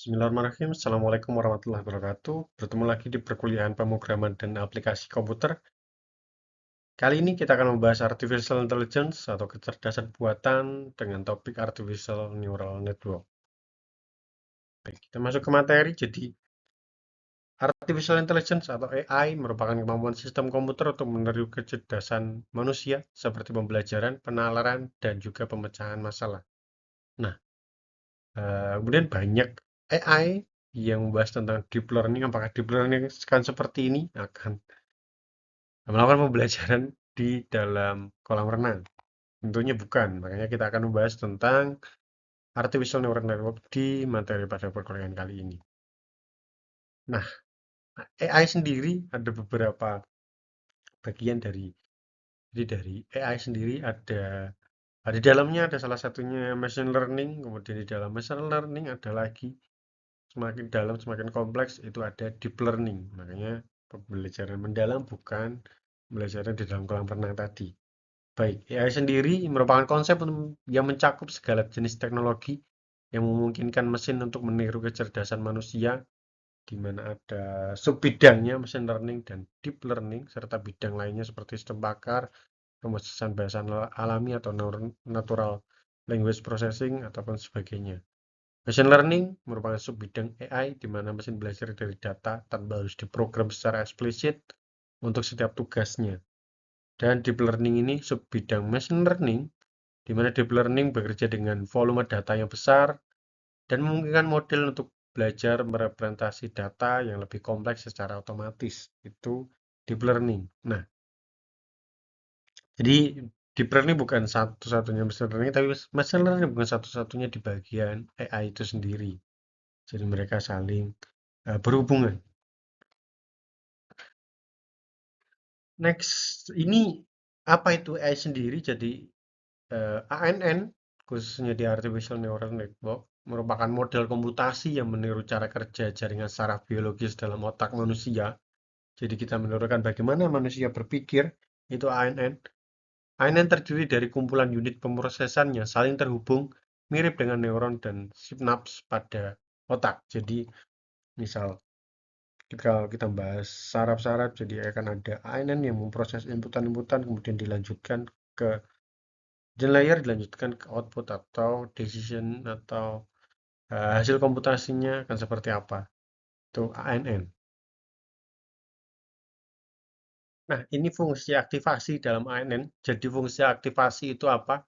Bismillahirrahmanirrahim. Assalamualaikum warahmatullahi wabarakatuh. Bertemu lagi di perkuliahan pemrograman dan aplikasi komputer. Kali ini kita akan membahas artificial intelligence atau kecerdasan buatan dengan topik artificial neural network. Baik, kita masuk ke materi. Jadi, artificial intelligence atau AI merupakan kemampuan sistem komputer untuk meniru kecerdasan manusia seperti pembelajaran, penalaran, dan juga pemecahan masalah. Nah, kemudian banyak AI yang membahas tentang deep learning. Apakah deep learning akan seperti ini? Akan melakukan pembelajaran di dalam kolam renang? Tentunya bukan. Makanya kita akan membahas tentang artificial neural network di materi pada perkuliahan kali ini. Nah, AI sendiri ada beberapa bagian dari AI sendiri ada di dalamnya ada salah satunya machine learning, kemudian di dalam machine learning ada lagi semakin dalam semakin kompleks itu ada deep learning. Makanya pembelajaran mendalam bukan pembelajaran di dalam kolam renang tadi. Baik, AI sendiri merupakan konsep yang mencakup segala jenis teknologi yang memungkinkan mesin untuk meniru kecerdasan manusia, di mana ada subbidangnya machine learning dan deep learning, serta bidang lainnya seperti sistem pakar, pemrosesan bahasa alami atau natural language processing, ataupun sebagainya. Machine learning merupakan subbidang AI di mana mesin belajar dari data tanpa harus diprogram secara eksplisit untuk setiap tugasnya. Dan deep learning ini subbidang machine learning, di mana deep learning bekerja dengan volume data yang besar dan memungkinkan model untuk belajar merepresentasi data yang lebih kompleks secara otomatis. Itu deep learning. Nah, jadi deep learning bukan satu-satunya machine learning, tapi machine learning bukan satu-satunya di bagian AI itu sendiri. Jadi mereka saling berhubungan. Next, ini apa itu AI sendiri? Jadi ANN, khususnya di Artificial Neural Network, merupakan model komputasi yang meniru cara kerja jaringan saraf biologis dalam otak manusia. Jadi kita menirukan bagaimana manusia berpikir, itu ANN. ANN terdiri dari kumpulan unit pemrosesan yang saling terhubung, mirip dengan neuron dan sinaps pada otak. Jadi misal kalau kita bahas saraf-saraf, jadi akan ada ANN yang memproses inputan-inputan, kemudian dilanjutkan ke hidden layer, dilanjutkan ke output atau decision atau hasil komputasinya akan seperti apa. Itu ANN. Nah, ini fungsi aktivasi dalam ANN. Jadi fungsi aktivasi itu apa?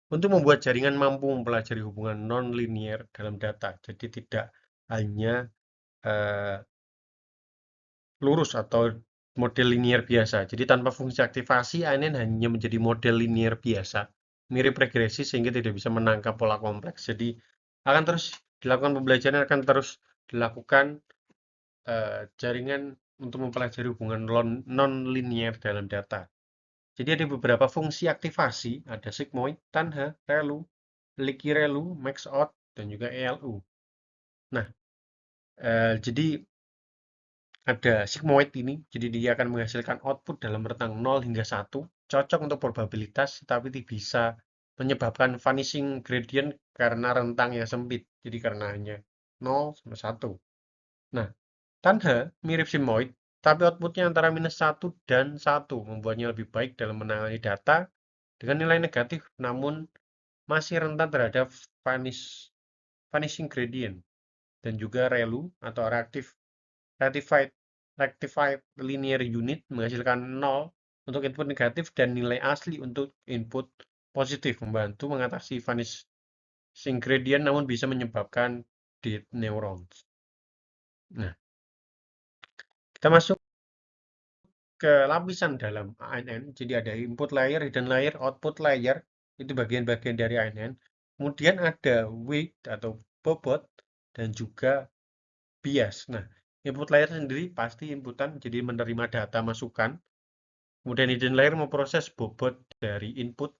Untuk membuat jaringan mampu mempelajari hubungan non-linear dalam data. Jadi tidak hanya eh, lurus atau model linear biasa. Jadi tanpa fungsi aktivasi, ANN hanya menjadi model linear biasa, mirip regresi sehingga tidak bisa menangkap pola kompleks. Jadi akan terus dilakukan pembelajaran, akan terus dilakukan jaringan untuk mempelajari hubungan non-linear dalam data. Jadi ada beberapa fungsi aktivasi, ada sigmoid, tanha, relu, Licky relu, maxout, dan juga ELU. Nah, jadi ada sigmoid ini, jadi dia akan menghasilkan output dalam rentang 0 hingga 1, cocok untuk probabilitas, tapi tidak bisa menyebabkan vanishing gradient karena rentang yang sempit, jadi karena hanya 0 sampai 1. Nah, Tanha mirip sigmoid, tapi outputnya antara -1 dan 1, membuatnya lebih baik dalam menangani data dengan nilai negatif, namun masih rentan terhadap vanishing gradient, dan juga ReLU atau Rectified Rectified Linear Unit menghasilkan 0 untuk input negatif dan nilai asli untuk input positif, membantu mengatasi vanishing gradient namun bisa menyebabkan dead neurons. Nah, kita masuk ke lapisan dalam ANN. Jadi ada input layer, hidden layer, output layer, itu bagian-bagian dari ANN. Kemudian ada weight atau bobot dan juga bias. Nah, input layer sendiri pasti inputan, jadi menerima data masukan. Kemudian hidden layer memproses bobot dari input,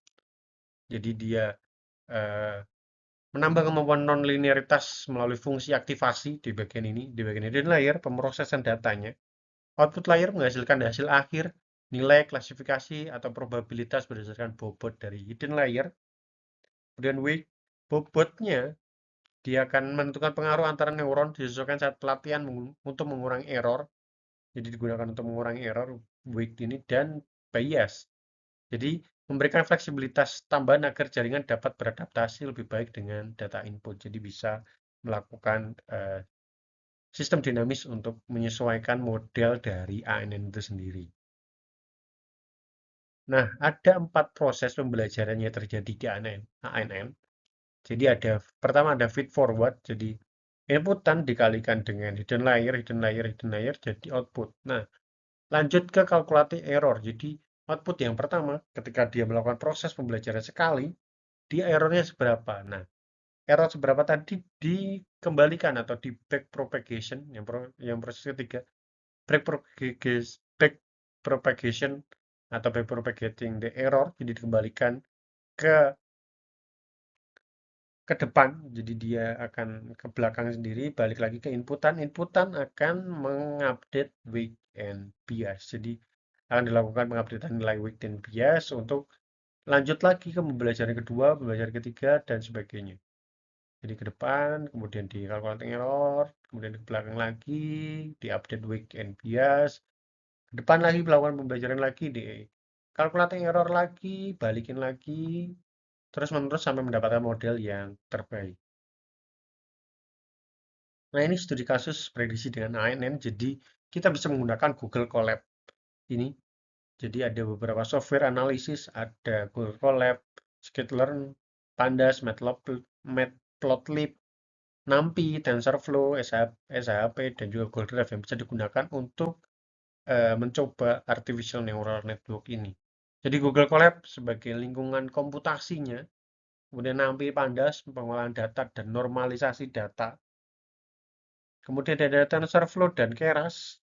jadi dia eh, menambah kemampuan non-linearitas melalui fungsi aktivasi di bagian ini. Di bagian hidden layer, pemrosesan datanya. Output layer menghasilkan hasil akhir, nilai klasifikasi atau probabilitas berdasarkan bobot dari hidden layer. Kemudian weight, bobotnya Dia akan menentukan pengaruh antara neuron disesuaikan saat pelatihan untuk mengurangi error. Jadi digunakan untuk mengurangi error weight ini dan bias. Jadi memberikan fleksibilitas tambahan agar jaringan dapat beradaptasi lebih baik dengan data input. Jadi bisa melakukan sistem dinamis untuk menyesuaikan model dari ANN itu sendiri. Nah, ada 4 proses pembelajaran yang terjadi di ANN. Jadi pertama ada feed forward, jadi inputan dikalikan dengan hidden layer, hidden layer, hidden layer, jadi output. Nah, lanjut ke kalkulasi error. Jadi output yang pertama, ketika dia melakukan proses pembelajaran sekali, dia errornya seberapa. Nah, error seberapa tadi dikembalikan atau di back propagation, yang proses ketiga, back propagation atau back propagating the error, jadi dikembalikan ke ke depan, jadi dia akan ke belakang sendiri, balik lagi ke inputan. Inputan akan mengupdate weight and bias. Jadi akan dilakukan pengupdatean nilai weight and bias untuk lanjut lagi ke pembelajaran kedua, pembelajaran ketiga, dan sebagainya. Jadi ke depan, kemudian di calculating error, kemudian ke belakang lagi, di update weight and bias, ke depan lagi melakukan pembelajaran lagi, di calculating error lagi, balikin lagi, terus menerus sampai mendapatkan model yang terbaik. Nah, ini studi kasus prediksi dengan ANN, jadi kita bisa menggunakan Google Colab ini. Jadi ada beberapa software analisis, ada Google Colab, Scikit-learn, Pandas, Matplotlib, NumPy, TensorFlow, SHP, dan juga Google Drive yang bisa digunakan untuk mencoba artificial neural network ini. Jadi Google Colab sebagai lingkungan komputasinya, kemudian NumPy, Pandas, pengolahan data, dan normalisasi data. Kemudian ada TensorFlow dan Keras,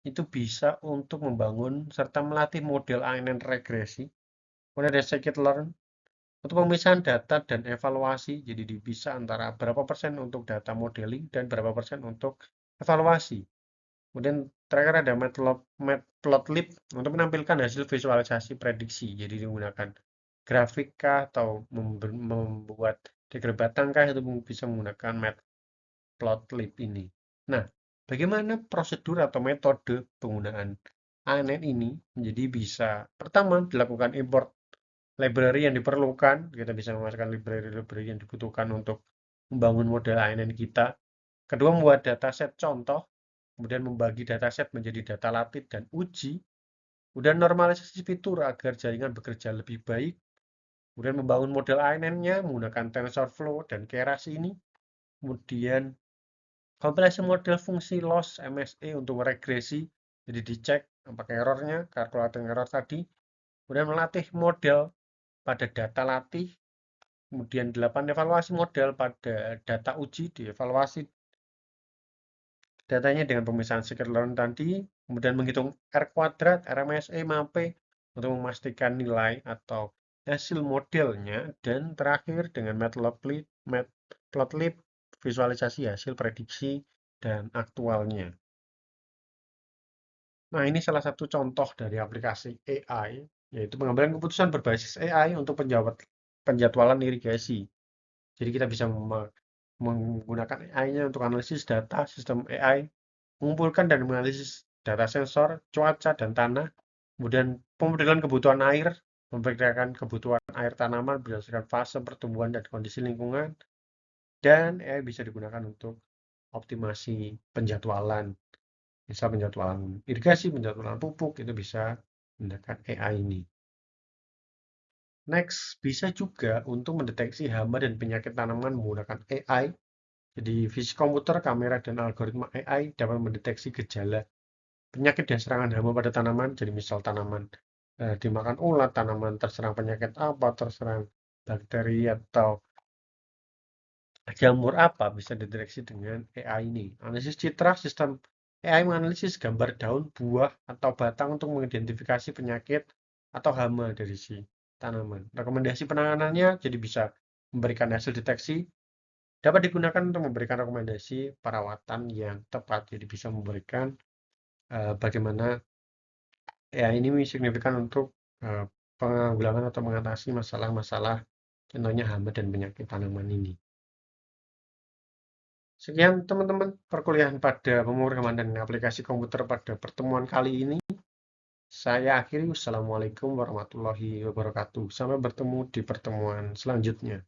itu bisa untuk membangun serta melatih model ANN regresi. Kemudian ada scikit-learn untuk pemisahan data dan evaluasi, jadi bisa antara berapa persen untuk data modeling dan berapa persen untuk evaluasi. Kemudian terakhir ada Matplotlib untuk menampilkan hasil visualisasi prediksi, jadi digunakan grafik kah atau membuat diagram batang kah, itu bisa menggunakan Matplotlib ini. Nah, bagaimana prosedur atau metode penggunaan ANN ini? Jadi bisa pertama dilakukan import library yang diperlukan, kita bisa memasukkan library-library yang dibutuhkan untuk membangun model ANN kita. Kedua, membuat dataset contoh, kemudian membagi dataset menjadi data latih dan uji, kemudian normalisasi fitur agar jaringan bekerja lebih baik, kemudian membangun model ANN-nya menggunakan TensorFlow dan Keras ini, kemudian kompilasi model fungsi loss MSE untuk regresi, jadi dicek apakah errornya, kalkulator error tadi, kemudian melatih model pada data latih, kemudian 8 evaluasi model pada data uji, dievaluasi datanya dengan pemisahan scikit-learn tadi, kemudian menghitung R kuadrat, RMSE, MAPE, untuk memastikan nilai atau hasil modelnya, dan terakhir dengan Matplotlib, visualisasi hasil prediksi dan aktualnya. Nah, ini salah satu contoh dari aplikasi AI, yaitu pengambilan keputusan berbasis AI untuk penjadwalan irigasi. Jadi kita bisa menggunakan AI-nya untuk analisis data sistem AI, mengumpulkan dan menganalisis data sensor, cuaca, dan tanah, kemudian pemodelan kebutuhan air, memperkirakan kebutuhan air tanaman berdasarkan fase pertumbuhan dan kondisi lingkungan, dan AI bisa digunakan untuk optimasi penjadwalan. Bisa penjadwalan irigasi, penjadwalan pupuk, itu bisa menggunakan AI ini. Next, bisa juga untuk mendeteksi hama dan penyakit tanaman menggunakan AI. Jadi, fisik komputer, kamera, dan algoritma AI dapat mendeteksi gejala penyakit dan serangan hama pada tanaman. Jadi, misal tanaman dimakan ulat, tanaman terserang penyakit apa, terserang bakteri atau jamur apa, bisa dideteksi dengan AI ini. Analisis citra, sistem AI menganalisis gambar daun, buah, atau batang untuk mengidentifikasi penyakit atau hama dari si tanaman. Rekomendasi penanganannya jadi bisa memberikan hasil deteksi, dapat digunakan untuk memberikan rekomendasi perawatan yang tepat. Jadi bisa memberikan bagaimana AI ini signifikan untuk penanggulangan atau mengatasi masalah-masalah contohnya hama dan penyakit tanaman ini. Sekian teman-teman perkuliahan pada pemrograman dan aplikasi komputer pada pertemuan kali ini. Saya akhiri. Wassalamualaikum warahmatullahi wabarakatuh. Sampai bertemu di pertemuan selanjutnya.